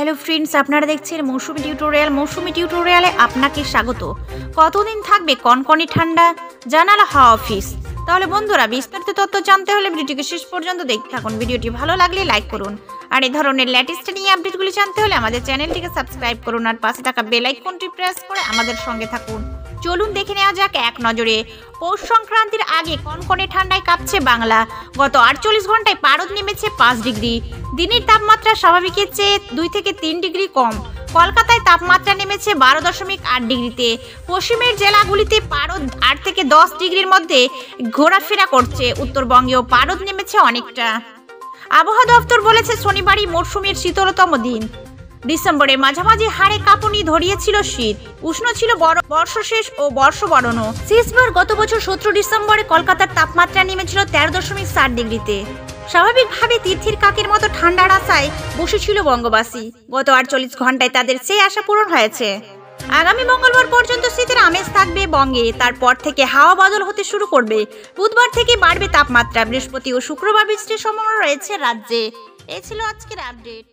Hello friends, আপনারা দেখছেন মৌসুমি tutorial. মৌসুমি টিউটোরিয়ালে আপনাকে স্বাগত। কতদিন থাকবে কনকনে ঠান্ডা, জানালা হাওয়া অফিস? তাহলে বন্ধুরা, বিস্তারিত তথ্য জানতে হলে ভিডিওটিকে শেষ পর্যন্ত দেখতে থাকুন। ভিডিওটি ভালো লাগলে লাইক করুন, আর এই ধরনের লেটেস্ট নিয়ে আপডেটগুলি জানতে হলে আমাদের চ্যানেলটিকে সাবস্ক্রাইব করুন, আর পাশে থাকা বেল আইকনটি প্রেস করে আমাদের সঙ্গে থাকুন। চলুন দেখে নেওয়া যাক এক নজরে। পৌষ সংক্রান্তির আগে কনকনে ঠান্ডায় কাঁপছে বাংলা। গত 48 ঘন্টায় পারদ নেমেছে 5 ডিগ্রি। দিনের তাপমাত্রা স্বাভাবিকের চেয়ে 2 থেকে 3 ডিগ্রি কম। কলকাতায় তাপমাত্রা নেমেছে 12.8 ডিগ্রিতে। পশ্চিমের জেলাগুলিতে পারদ 8 থেকে 10 ডিগ্রির মধ্যে ঘোরাফেরা করছে। উত্তরবঙ্গেও পারদ নেমেছে অনেকটা। আবহাওয়া দপ্তর বলেছে শনিবারই মরশুমের শীতলতম দিন। ডিসেম্বরের মাঝামাঝি হাড়ে কাঁপুনি ধরিয়েছিল শীত। উষ্ণ ছিল বর্ষশেষ ও বর্ষবরণও। শেষবার গত বছর 17 ডিসেম্বরে কলকাতার তাপমাত্রা নেমেছিল 13.7 ডিগ্রিতে। স্বাভাবিকভাবে তীর্থের কাকের মতো ঠান্ডার আশায় বসেছিল বঙ্গবাসী। গত 48 ঘন্টায় তাদের সেই আশা পূরণ হয়েছে। আগামী মঙ্গলবার পর্যন্ত শীতের আমেজ থাকবে বঙ্গে। তারপর থেকে হাওয়া বদল হতে শুরু করবে। বুধবার থেকে বাড়বে তাপমাত্রা। বৃহস্পতি ও শুক্রবার বৃষ্টির সম্ভাবনা রয়েছে রাজ্যে। এই ছিল আজকের আপডেট।